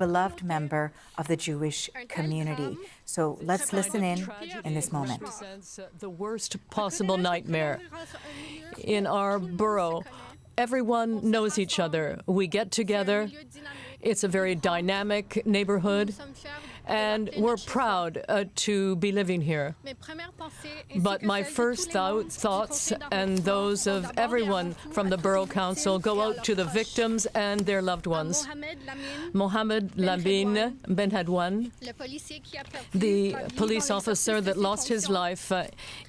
beloved member of the Jewish community. So let's listen in this moment. Represents the worst possible nightmare. In our borough, everyone knows each other. We get together. It's a very dynamic neighborhood, and we're proud to be living here. But my first thoughts and those of everyone from the Borough Council go out to the victims and their loved ones. Mohamed Labine Ben Hadwan, the police officer that lost his life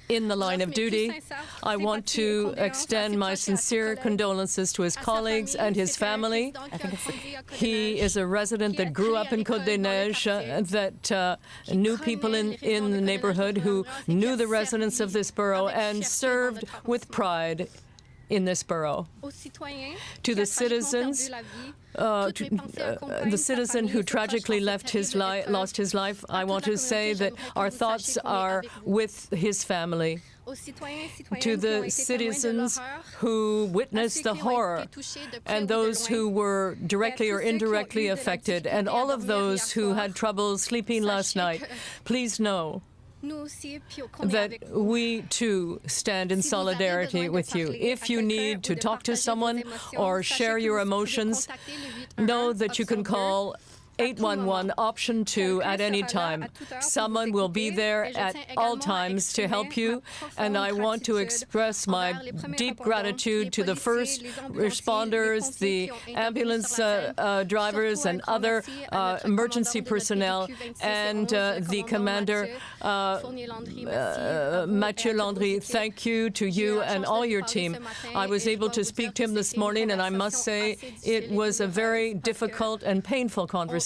in the line of duty. I want to extend my sincere condolences to his colleagues and his family. He is a resident that grew up in Côte-des-Neiges, that knew people in the neighborhood, who knew the residents of this borough and served with pride in this borough. To the citizens, the citizen who tragically lost his life, I want to say that our thoughts are with his family. To the citizens who witnessed the horror, and those who were directly or indirectly affected, and all of those who had trouble sleeping last night, please know that we too stand in solidarity with you. If you need to talk to someone or share your emotions, know that you can call 811 option 2 at any time. Someone will be there at all times to help you, and I want to express my deep gratitude to the first responders, the ambulance drivers, and other emergency personnel, and the commander, Mathieu Landry. Thank you to you and all your team. I was able to speak to him this morning, and I must say it was a very difficult and painful conversation.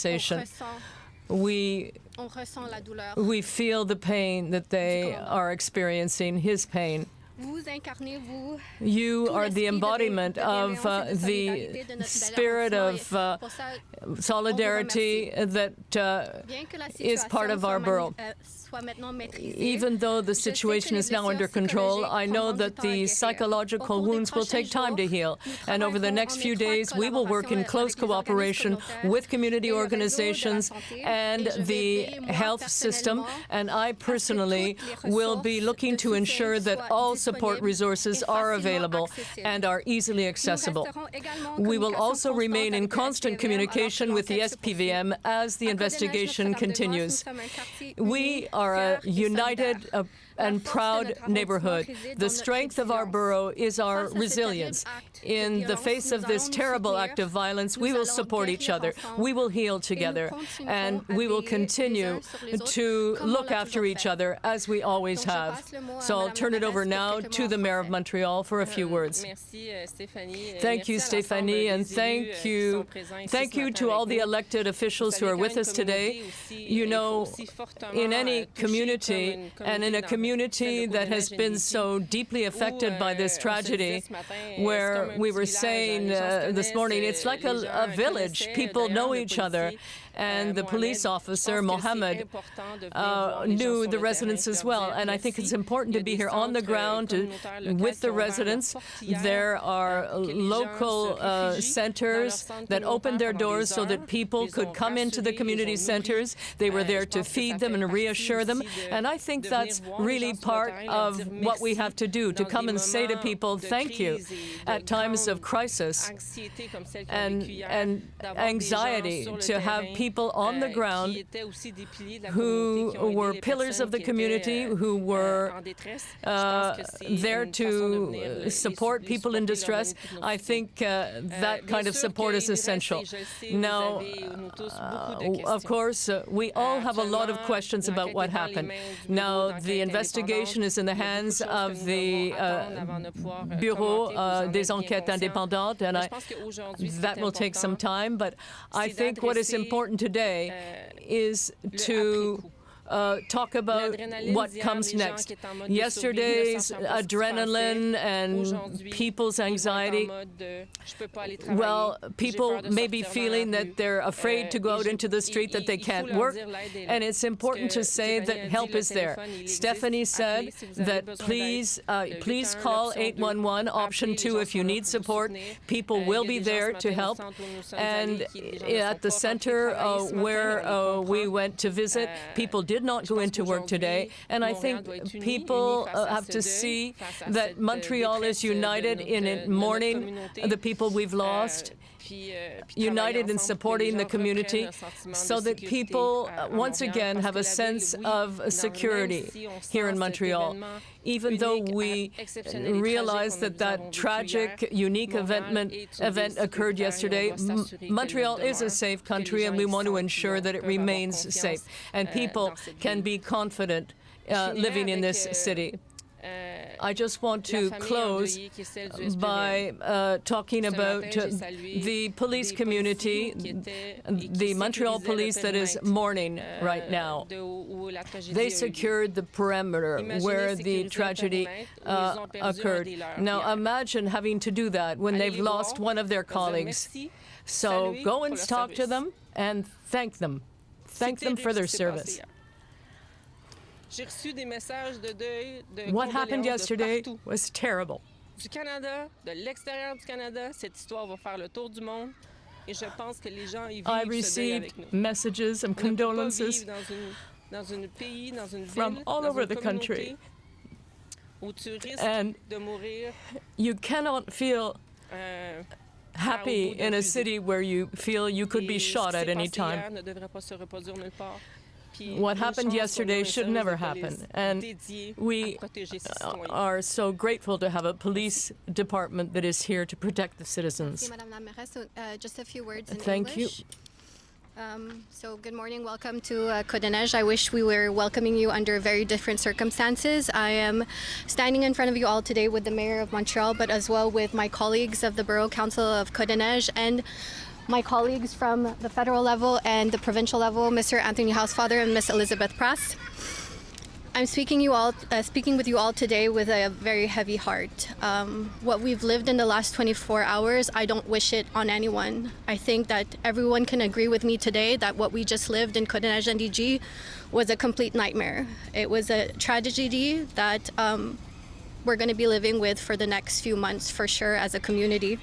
We feel the pain that they are experiencing, his pain. You are the embodiment of the spirit of solidarity that is part of our borough. Even though the situation is now under control, I know that the psychological wounds will take time to heal. And over the next few days, we will work in close cooperation with community organizations and the health system. And I personally will be looking to ensure that all support resources are available and are easily accessible. We will also remain in constant communication with the SPVM as the investigation continues. We are a united and proud neighborhood. The strength of our borough is our resilience. In the face of this terrible act of violence, we will support each other. We will heal together, and we will continue to look after each other as we always have. So I'll turn it over now to the Mayor of Montreal for a few words. Thank you, Stéphanie, and thank you to all the elected officials who are with us today. You know, in any community, and in a community that has been so deeply affected by this tragedy, where we were saying this morning, it's like a village. People know each other. And the police officer, Mohamed, knew the residents as well. And I think it's important to be here on the ground with the residents. There are local centers that opened their doors so that people could come into the community centers. They were there to feed them and reassure them. And I think that's really part of what we have to do, to come and say to people, thank you, at times of crisis and anxiety, to have people on the ground who were pillars of the community, who were there to support people in distress. I think that kind of support is essential. Now, of course, we all have a lot of questions about what happened. Now, the investigation is in the hands of the Bureau des Enquêtes Indépendantes, and that will take some time. But I think what is important today is to talk about what comes next. Yesterday's adrenaline and people's anxiety, well, people may be feeling that they're afraid to go out into the street, that they can't work, and it's important to say that help is there. Stephanie said that please call 811, option 2 if you need support. People will be there to help. And at the center where we went to visit, people did not go into work today, and I think people have to see that Montreal is united in mourning the people we've lost, united in supporting the community, so that people once again have a sense of security here in Montreal. Even though we realize that tragic, unique event occurred yesterday, Montreal is a safe country, and we want to ensure that it remains safe, and people can be confident living in this city. I just want to close by talking about the police community, the Montreal police that is mourning right now. They secured the perimeter where the tragedy occurred. Now imagine having to do that when they've lost one of their colleagues. So go and talk to them and thank them. Thank them for their service. What happened yesterday was terrible. I received messages and condolences from all over the country. And you cannot feel happy in a city where you feel you could be shot at any time. What happened yesterday should never happen, and we are so grateful to have a police department that is here to protect the citizens. Just a few words in Thank English. you. So good morning, welcome to Côte-des-Neiges. I wish we were welcoming you under very different circumstances. I am standing in front of you all today with the Mayor of Montreal, but as well with my colleagues of the Borough Council of Côte-des-Neiges and my colleagues from the federal level and the provincial level, Mr. Anthony Housefather and Miss Elizabeth Prass. I'm speaking with you all today with a very heavy heart. What we've lived in the last 24 hours, I don't wish it on anyone. I think that everyone can agree with me today that what we just lived in Côte-des-Neiges and NDG was a complete nightmare. It was a tragedy that we're going to be living with for the next few months for sure as a community.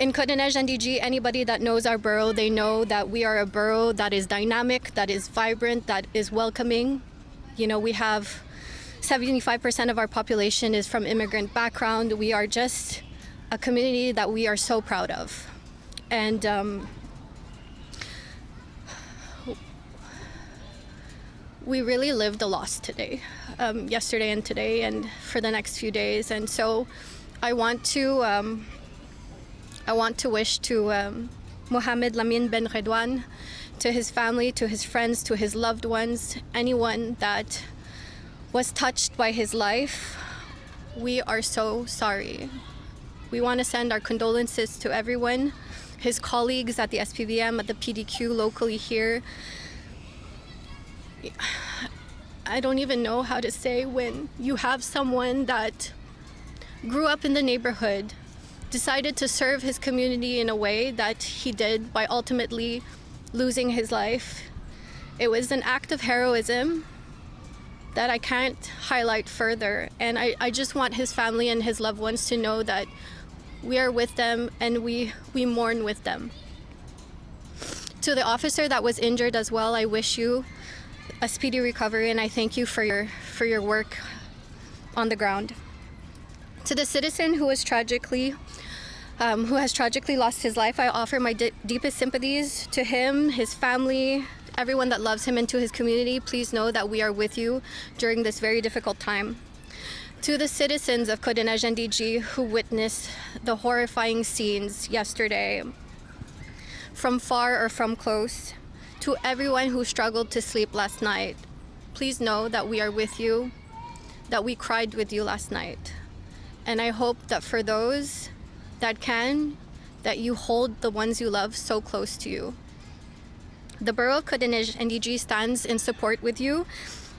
In Côte-des-Neiges and NDG, anybody that knows our borough, they know that we are a borough that is dynamic, that is vibrant, that is welcoming. You know, we have 75% of our population is from immigrant background. We are just a community that we are so proud of. And we really lived the loss today, yesterday and today and for the next few days. And so I want to wish to Mohamed Lamine Ben Redouane, to his family, to his friends, to his loved ones, anyone that was touched by his life, we are so sorry. We want to send our condolences to everyone, his colleagues at the SPVM, at the PDQ locally here. I don't even know how to say when you have someone that grew up in the neighborhood, decided to serve his community in a way that he did by ultimately losing his life. It was an act of heroism that I can't highlight further. And I just want his family and his loved ones to know that we are with them and we mourn with them. To the officer that was injured as well, I wish you a speedy recovery and I thank you for your work on the ground. To the citizen who has tragically lost his life, I offer my deepest sympathies to him, his family, everyone that loves him and to his community. Please know that we are with you during this very difficult time. To the citizens of Côte-des-Neiges and NDG who witnessed the horrifying scenes yesterday, from far or from close, to everyone who struggled to sleep last night, please know that we are with you, that we cried with you last night. And I hope that for those that can, that you hold the ones you love so close to you. The Borough of Côte-des-Neiges NDG stands in support with you.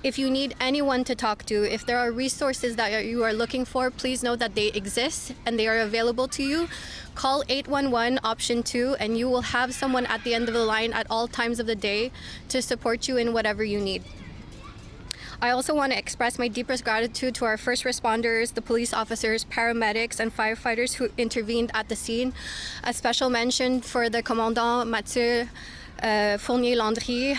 If you need anyone to talk to, if there are resources that you are looking for, please know that they exist and they are available to you. Call 811 option 2 and you will have someone at the end of the line at all times of the day to support you in whatever you need. I also want to express my deepest gratitude to our first responders, the police officers, paramedics, and firefighters who intervened at the scene. A special mention for the Commandant Mathieu Fournier-Landry.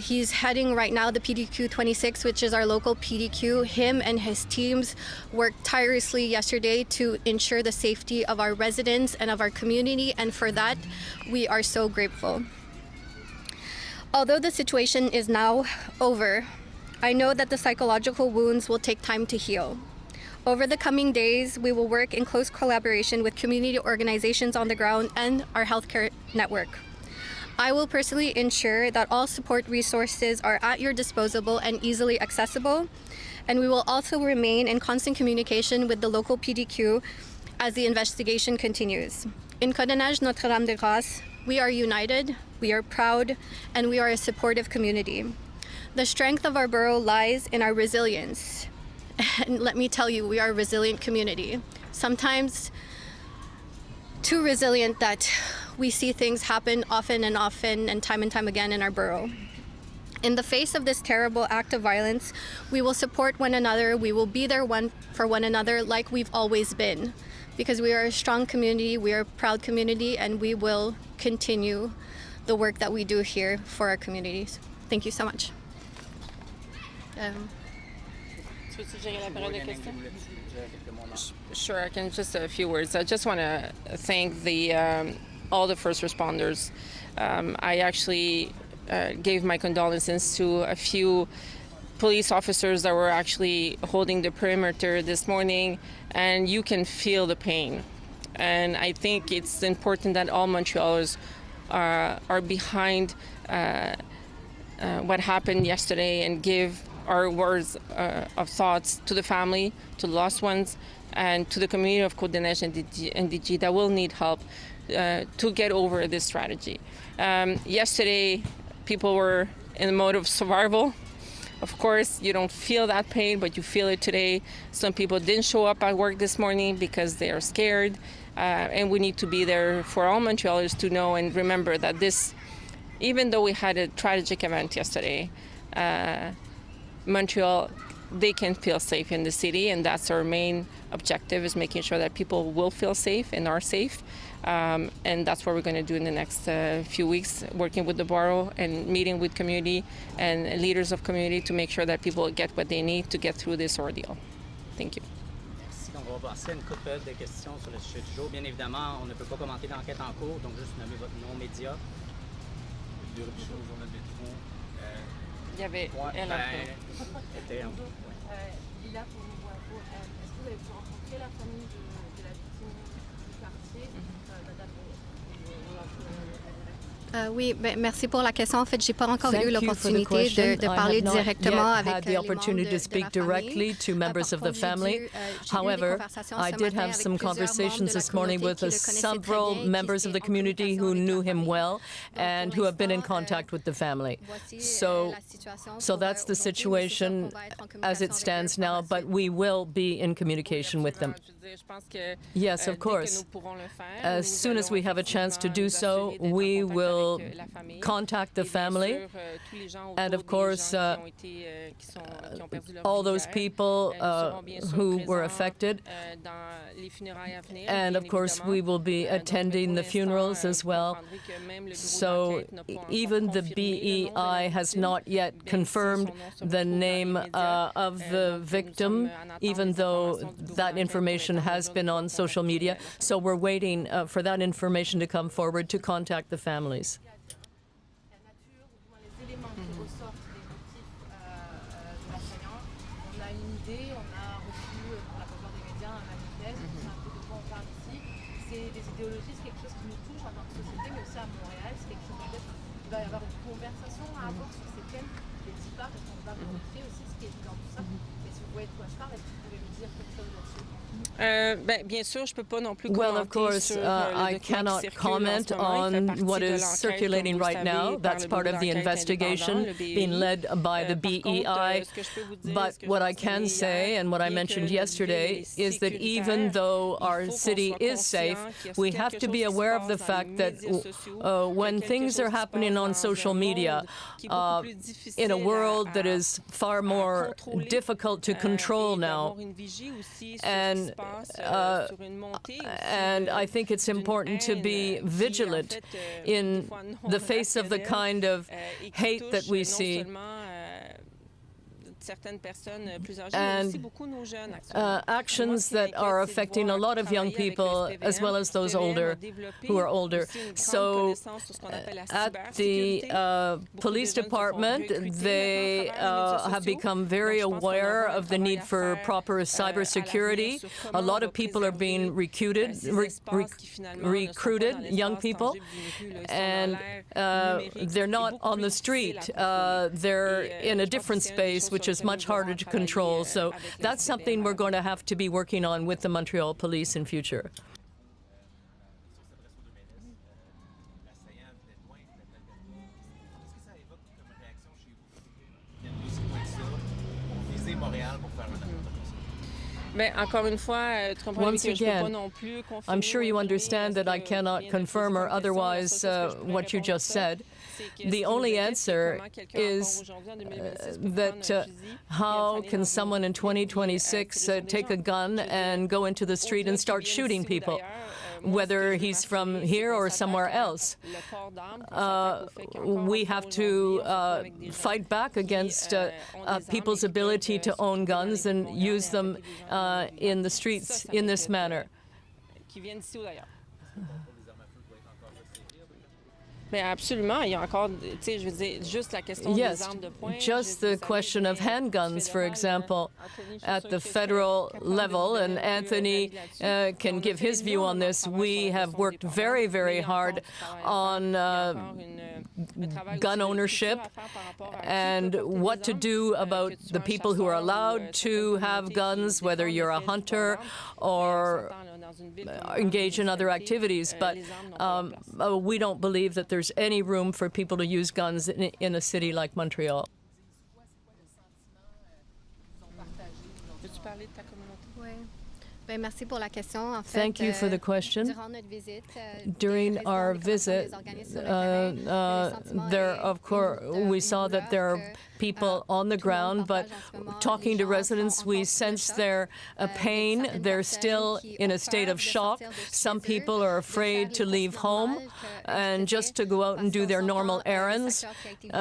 He's heading right now the PDQ 26, which is our local PDQ. Him and his teams worked tirelessly yesterday to ensure the safety of our residents and of our community, and for that, we are so grateful. Although the situation is now over, I know that the psychological wounds will take time to heal. Over the coming days, we will work in close collaboration with community organizations on the ground and our healthcare network. I will personally ensure that all support resources are at your disposal and easily accessible, and we will also remain in constant communication with the local PDQ as the investigation continues. In Côte-des-Neiges, Notre-Dame-de-Grâce, we are united, we are proud, and we are a supportive community. The strength of our borough lies in our resilience. And let me tell you, we are a resilient community. Sometimes too resilient that we see things happen often and time again in our borough. In the face of this terrible act of violence, we will support one another. We will be there for one another like we've always been, because we are a strong community, we are a proud community, and we will continue the work that we do here for our communities. Thank you so much. Sure, I can just a few words. I just want to thank all the first responders. I actually gave my condolences to a few police officers that were actually holding the perimeter this morning, and you can feel the pain. And I think it's important that all Montrealers are behind what happened yesterday and give our words of thoughts to the family, to the lost ones, and to the community of Côte-des-Neiges and NDG that will need help to get over this strategy. Yesterday, people were in the mode of survival. Of course, you don't feel that pain, but you feel it today. Some people didn't show up at work this morning because they are scared, and we need to be there for all Montrealers to know and remember that this, even though we had a tragic event yesterday, Montreal, they can feel safe in the city, and that's our main objective, is making sure that people will feel safe and are safe. And that's what we're going to do in the next few weeks, working with the borough and meeting with community and leaders of community to make sure that people get what they need to get through this ordeal. Thank you. Merci. Donc, on va passer à une courte période de questions sur le sujet du jour. Bien évidemment, on ne peut pas commenter l'enquête en cours, donc juste nommer votre nom média. L'éruption au journal Métro. Il y avait elle était en Lila, pour nous voir, est-ce que vous avez pu rencontrer la famille de la victime du quartier, Madame Oui, merci pour la question. En fait, j'ai pas encore Thank eu you for the l'opportunité question. de I parler have not directement yet avec had the les membres opportunity to de speak la directly famille. to members of the Par contre, family. j'ai eu des However, conversations I ce did matin have avec some plusieurs conversations membres de la this morning communauté with qui le connaissaient très several bien, qui members of the étaient en community who communication knew avec la him famille. well Donc, and pour who have been in l'instant, contact with the family. voici, So, la situation so pour that's the aujourd'hui, mais c'est sûr situation qu'on va être en as it communication stands avec eux par now, la but suite. we will be in communication with them. Yes, of course. As soon as we have a chance to do so, we will contact the family, and of course, all those people who were affected. And of course, we will be attending the funerals as well. So even the BEI has not yet confirmed the name of the victim, even though that information has been on social media. So we're waiting for that information to come forward to contact the families. la nature, ou du moins les éléments qui ressortent des motifs de l'assaillant. On a une idée, on a reçu pour la plupart des médias un manifeste, on sait un peu de quoi on parle ici. C'est des idéologies, c'est quelque chose qui nous touche en tant que société, mais aussi à Montréal, c'est quelque chose peut-être il va y avoir une conversation à avoir sur ces thèmes. les dit pas, responsable dans les faits aussi, ce qui est dans tout ça. Mais si vous voyez de quoi je parle, est-ce que vous pouvez nous dire quelque chose là-dessus? Bien sûr, je peux pas non plus Well, of commenter course, sur le I document qui cannot circule en comment ce moment. Il fait on partie what de is l'enquête, circulating comme vous right le now. savez, That's par part le of the bureau d'enquête investigation indépendant, le being BEI. led by the Par contre, BEI. ce que je peux vous dire, But ce que what j'ai I can mentionné say, hier, and what I bien mentioned que notre ville yesterday, est is that even sécuritaire, though il our faut qu'on city soit is safe, conscient qu'il y a we quelque have to chose be qui se aware of passe the dans fact les that médias sociaux, when qu'il y a quelque things chose are qui se happening passe on dans social un media, monde qui est beaucoup plus difficile in a world that à is far more contrôler, difficult to control et now. d'avoir une vigie aussi sur ce qui se And, passe, sur une montée aussi and I think it's d'une important to haine be qui, en vigilant fait, in des fois non the face of the rationnelle, kind of et qui hate that touche we non see. seulement certaines personnes plus âgées, mais aussi beaucoup nos jeunes actuellement. Actions that are affecting a lot of young people as well as those older who are older. So at the police department, they have become very aware of the need for proper cybersecurity. A lot of people are being recruited, young people, and they're not on the street. They're in a different space, which is much harder to control. So that's something we're going to have to be working on with the Montreal police in future. Once again, I'm sure you understand that I cannot confirm or otherwise what you just said. The only answer is that how can someone in 2026 take a gun and go into the street and start shooting people, whether he's from here or somewhere else? We have to fight back against people's ability to own guns and use them in the streets in this manner. Absolument, il y a encore, tu sais, je veux dire, juste la question des armes de poing. Just the question of handguns, for example, at the federal level, and Anthony can give his view on this. We have worked very, very hard on gun ownership and what to do about the people who are allowed to have guns, whether you're a hunter or engage in other activities. But we don't believe that there's any room for people to use guns in a city like Montreal. Merci pour la question. En fait, thank you for the question. During our visit, there, of course, we saw that there are people on the ground, but talking to residents, we sense their pain. They're still in a state of shock. Some people are afraid to leave home and just to go out and do their normal errands. There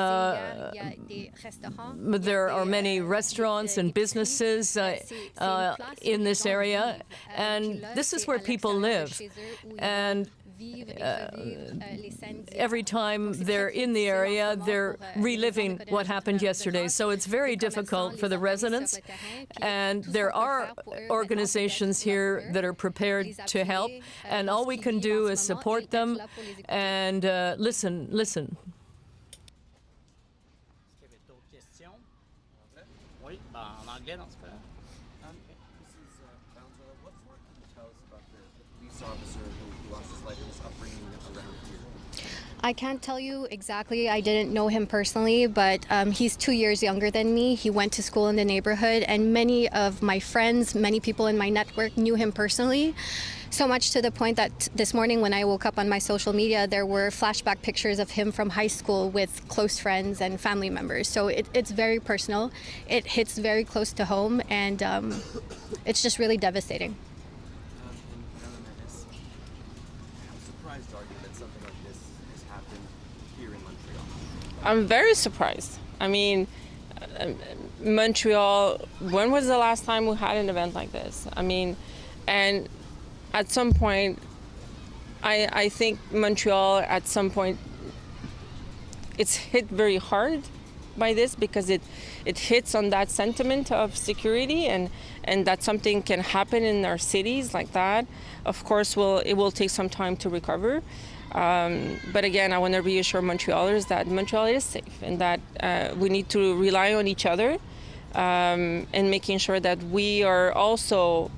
are many restaurants and businesses in this area, and this is where people live. And every time they're in the area, they're reliving what happened yesterday. So it's very difficult for the residents. And there are organizations here that are prepared to help. And all we can do is support them and listen. I can't tell you exactly. I didn't know him personally, but he's 2 years younger than me. He went to school in the neighborhood, and many of my friends, many people in my network knew him personally. So much to the point that this morning when I woke up on my social media, there were flashback pictures of him from high school with close friends and family members. So it's very personal. It hits very close to home, and it's just really devastating. I'm very surprised. I mean, Montreal, when was the last time we had an event like this? I mean, and at some point, I think Montreal, at some point, it's hit very hard by this because it hits on that sentiment of security and that something can happen in our cities like that. Of course, it will take some time to recover. But again, I want to reassure Montrealers that Montreal is safe and that we need to rely on each other and making sure that we are also,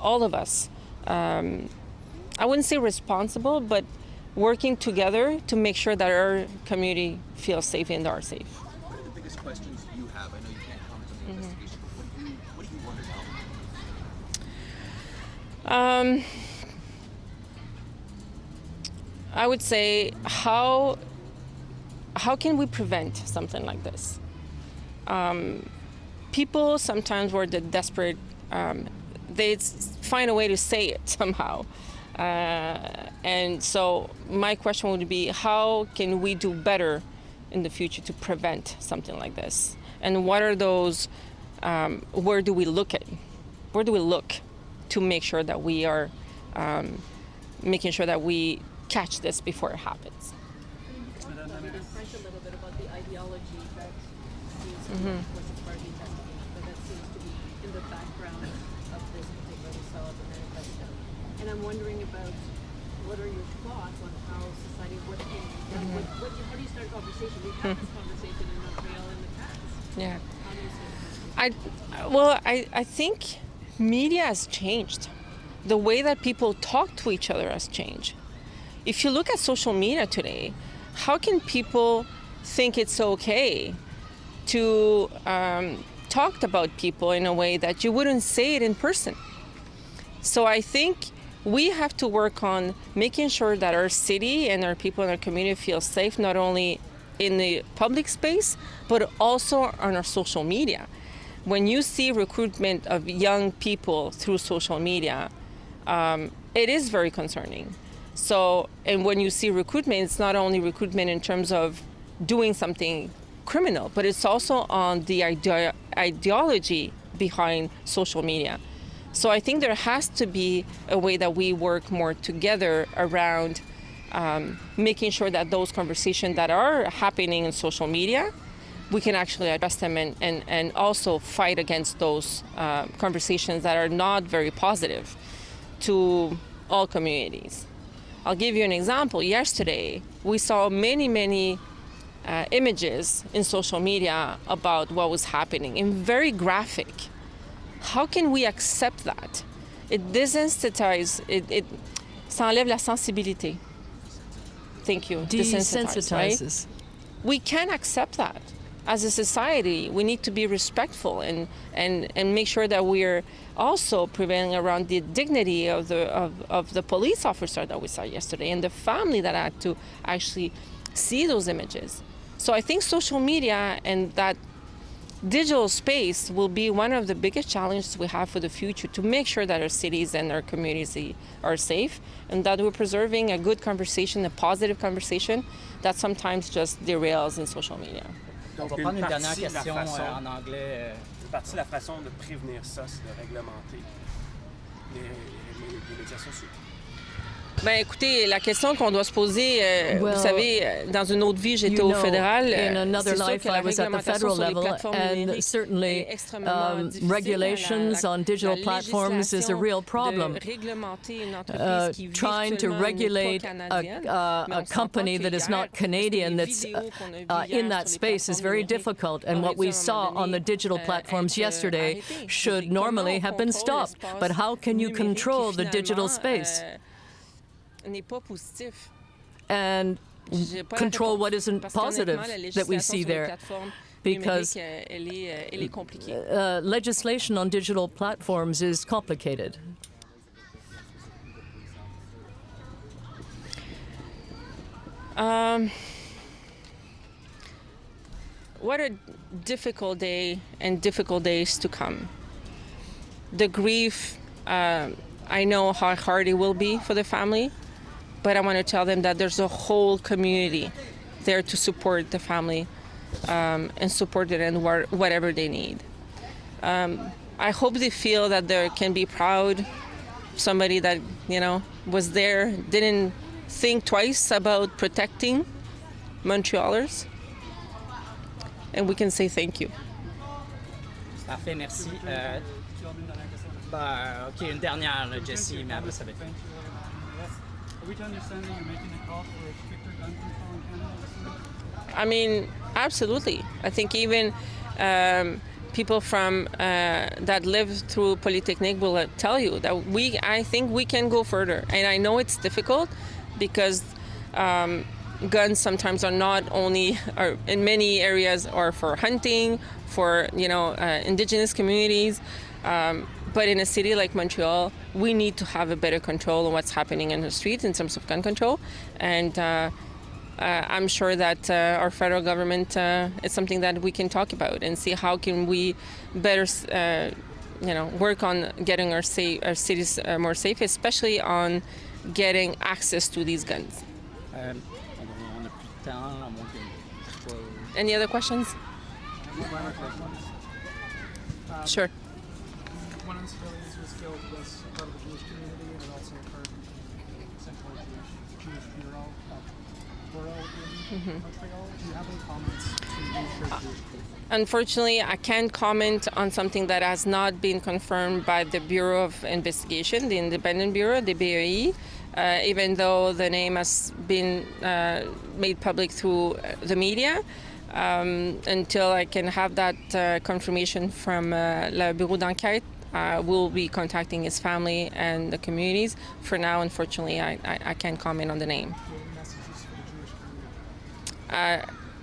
all of us, I wouldn't say responsible, but working together to make sure that our community feels safe and are safe. What are the biggest questions you have? I know you can't comment on the investigation, but what do you want to know? I would say how can we prevent something like this? People sometimes were desperate. They find a way to say it somehow. And so my question would be, how can we do better in the future to prevent something like this? And what are those, where do we look at? Where do we look to make sure that we are making sure that we catch this before it happens? A little bit about the ideology that seems to be, of course, it's part of the investigation, but that seems to be in the background of this particular assault and manifesto. And I'm wondering about what are your thoughts on how society, what can be done? How do you start a conversation? We've had this conversation in Montreal in the past. Yeah. How do you start a conversation? I think media has changed. The way that people talk to each other has changed. If you look at social media today, how can people think it's okay to talk about people in a way that you wouldn't say it in person? So I think we have to work on making sure that our city and our people in our community feel safe, not only in the public space, but also on our social media. When you see recruitment of young people through social media, it is very concerning. So, and when you see recruitment, it's not only recruitment in terms of doing something criminal, but it's also on the ideology behind social media. So I think there has to be a way that we work more together around making sure that those conversations that are happening in social media, we can actually address them and also fight against those conversations that are not very positive to all communities. I'll give you an example. Yesterday, we saw many images in social media about what was happening, and very graphic. How can we accept that? It desensitizes, ça enlève la sensibilité. Thank you. Desensitizes. Right? We can't accept that. As a society, we need to be respectful and make sure that we're also prevailing around the dignity of the police officer that we saw yesterday and the family that had to actually see those images. So I think social media and that digital space will be one of the biggest challenges we have for the future to make sure that our cities and our communities are safe and that we're preserving a good conversation, a positive conversation that sometimes just derails in social media. On va prendre une dernière question en anglais. Une partie de la façon de prévenir ça, c'est de réglementer les médias sociaux. Ben, écoutez, la question qu'on doit se poser, Well, vous savez, dans une autre vie, j'étais au fédéral. In another C'est sûr life, que la I was at the réglementation federal sur les level, plateformes and numériques certainly est extrêmement difficile. regulations on digital platforms is a real problem. De réglementer une entreprise qui vit Trying to seulement regulate pas canadienne, mais a on company s'entend that is qu'hier, not Canadian les that's vidéos qu'on a vues hier in that sur les space is plateformes very numériques difficult. And what auraient we dû, à un saw moment on the donné, digital platforms être yesterday arrêtés. should Comment normally on have been contrôle stopped. l'espace But how can you numérique qui, control the digital finalement, space n'est pas positif? and J'ai pas la control réponse, what isn't parce positive qu'honnêtement, la that we législation see sur les there? plateformes Because numériques, elle est compliquée. legislation on digital platforms is complicated. What a difficult day and difficult days to come. The grief, I know how hard it will be for the family, but I want to tell them that there's a whole community there to support the family and support it in whatever they need. I hope they feel that they can be proud. Somebody that, was there, didn't think twice about protecting Montrealers. And we can say thank you. Parfait, merci. OK, une dernière, là, Jessie, mais après ça va être... we to understand that you're making a call for stricter gun control in Canada? I mean, absolutely. I think even people from that live through Polytechnique will tell you that I think we can go further. And I know it's difficult because guns sometimes are not only, or in many areas, are for hunting, for indigenous communities. But in a city like Montreal, we need to have a better control on what's happening in the streets in terms of gun control. And I'm sure that our federal government is something that we can talk about and see how can we better, work on getting our cities more safe, especially on getting access to these guns. Any other questions? Sure. One of the civilians was killed was part of the Jewish community, and it also occurred in Central Jewish Borough in Montreal. Do you have any comments to the Jewish people? Unfortunately, I can't comment on something that has not been confirmed by the Bureau of Investigation, the independent bureau, the BOE, even though the name has been made public through the media. Until I can have that confirmation from le Bureau d'enquête, we'll be contacting his family and the communities. For now, unfortunately, I can't comment on the name.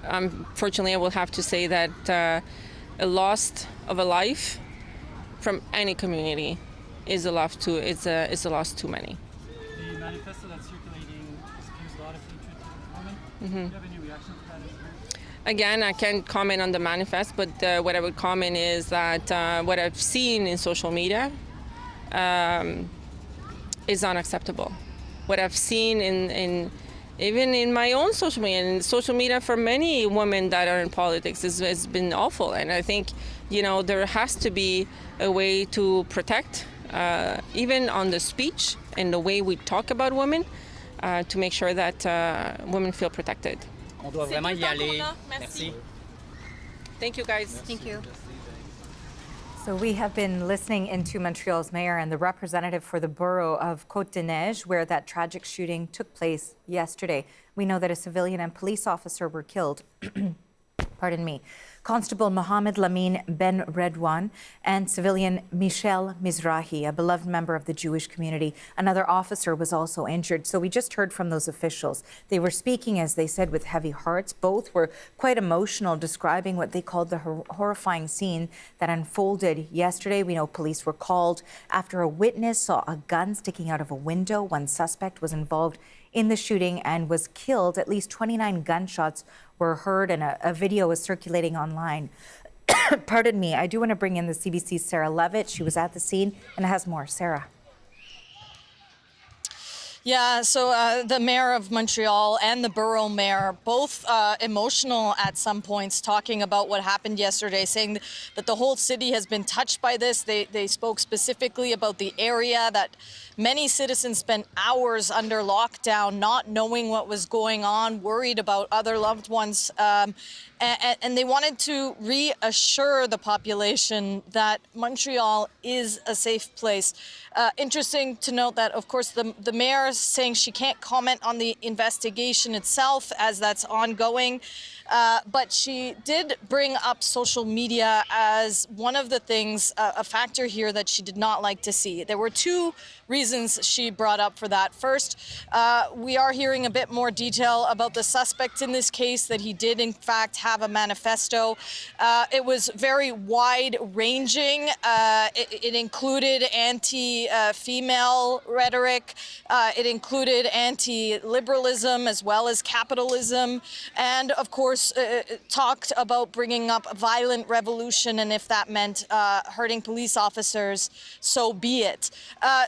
Unfortunately, I will have to say that a loss of a life from any community is a loss too many. The manifesto that's circulating accused a lot of hatred to women. Do you have any reaction to that? Again, I can't comment on the manifest, but what I would comment is that what I've seen in social media is unacceptable. What I've seen even in my own social media, and social media for many women that are in politics has been awful. And I think, there has to be a way to protect, even on the speech and the way we talk about women, to make sure that women feel protected. On doit vraiment y aller. Merci. Thank you, guys. Thank you. So we have been listening into Montreal's mayor and the representative for the borough of Côte-des-Neiges, where that tragic shooting took place yesterday. We know that a civilian and police officer were killed. Pardon me. Constable Mohammed Lamin Ben Redwan and civilian Michel Mizrahi, a beloved member of the Jewish community. Another officer was also injured. So we just heard from those officials. They were speaking, as they said, with heavy hearts. Both were quite emotional, describing what they called the horrifying scene that unfolded yesterday. We know police were called after a witness saw a gun sticking out of a window. One suspect was involved in the shooting and was killed. At least 29 gunshots were heard, and a video is circulating online. Pardon me. I do want to bring in the CBC's Sarah Levitt. She was at the scene and has more. Sarah. Yeah, so the mayor of Montreal and the borough mayor, both emotional at some points, talking about what happened yesterday, saying that the whole city has been touched by this. They spoke specifically about the area, that many citizens spent hours under lockdown, not knowing what was going on, worried about other loved ones. And they wanted to reassure the population that Montreal is a safe place. Interesting to note that, of course, the mayor is saying she can't comment on the investigation itself as that's ongoing. But she did bring up social media as one of the things, a factor here that she did not like to see. There were two reasons she brought up for that. First, we are hearing a bit more detail about the suspect in this case, that he did in fact have a manifesto. It was very wide-ranging. It included anti-female rhetoric. It included anti-liberalism as well as capitalism. And of course, talked about bringing up a violent revolution, and if that meant hurting police officers, so be it.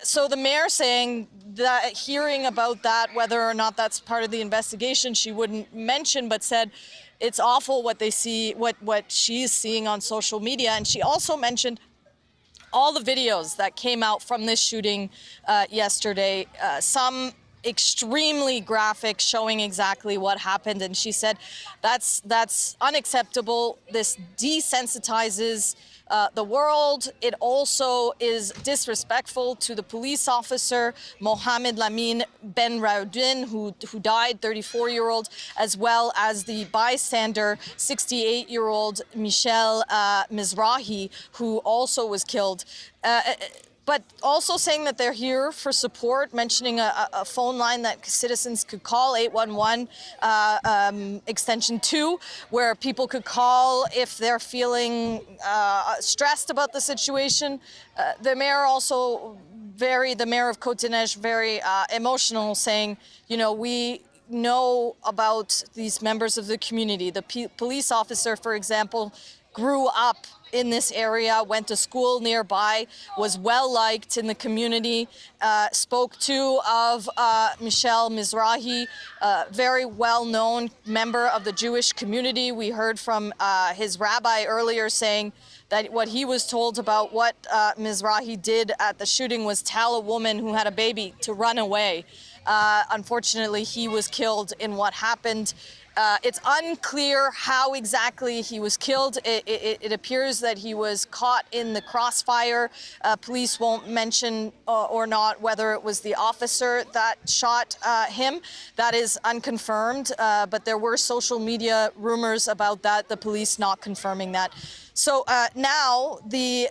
So the mayor saying that, hearing about that, whether or not that's part of the investigation, she wouldn't mention, but said it's awful what they see, what she's seeing on social media. And she also mentioned all the videos that came out from this shooting yesterday, some extremely graphic, showing exactly what happened. And she said that's unacceptable. This desensitizes the world. It also is disrespectful to the police officer, Mohamed Lamine Ben Raoudin, who died, 34-year-old, as well as the bystander, 68-year-old Michel Mizrahi, who also was killed. But also saying that they're here for support, mentioning a phone line that citizens could call, 811 extension 2, where people could call if they're feeling stressed about the situation. The mayor also the mayor of Côte-des-Neiges, very emotional, saying, you know, we know about these members of the community. The police officer, for example, grew up in this area, went to school nearby, was well liked in the community, spoke too of Michel Mizrahi, very well-known member of the Jewish community. We heard from his rabbi earlier saying that what he was told about what Mizrahi did at the shooting was tell a woman who had a baby to run away. Unfortunately, he was killed in what happened. It's unclear how exactly he was killed. It appears that he was caught in the crossfire. Police won't mention or not whether it was the officer that shot him. That is unconfirmed, but there were social media rumors about that, the police not confirming that. So now the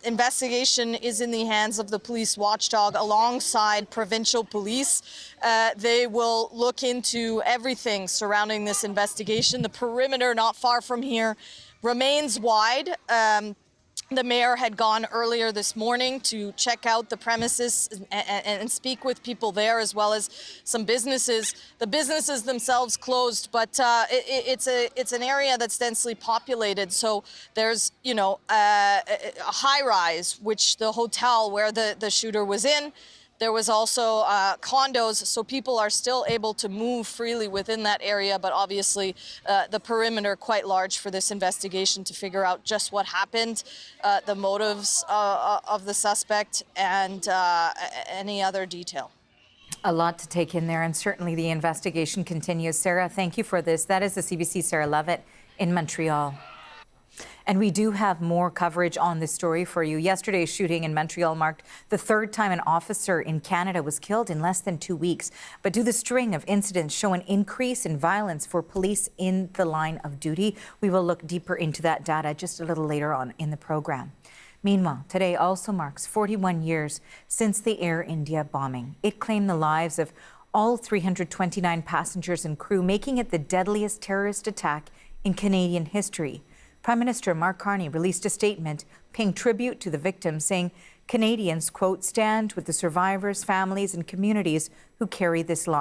investigation is in the hands of the police watchdog alongside provincial police. They will look into everything surrounding this investigation. The perimeter not far from here remains wide. The mayor had gone earlier this morning to check out the premises and speak with people there, as well as some businesses. The businesses themselves closed, but it's an area that's densely populated. So there's, you know, a high rise, which the hotel where the shooter was in. There was also condos, so people are still able to move freely within that area, but obviously the perimeter quite large for this investigation to figure out just what happened, the motives of the suspect, and any other detail. A lot to take in there, and certainly the investigation continues. Sarah, thank you for this. That is the CBC Sarah Levitt in Montreal. And we do have more coverage on this story for you. Yesterday's shooting in Montreal marked the third time an officer in Canada was killed in less than 2 weeks. But do the string of incidents show an increase in violence for police in the line of duty? We will look deeper into that data just a little later on in the program. Meanwhile, today also marks 41 years since the Air India bombing. It claimed the lives of all 329 passengers and crew, making it the deadliest terrorist attack in Canadian history. Prime Minister Mark Carney released a statement paying tribute to the victims, saying Canadians, quote, stand with the survivors, families and communities who carry this loss.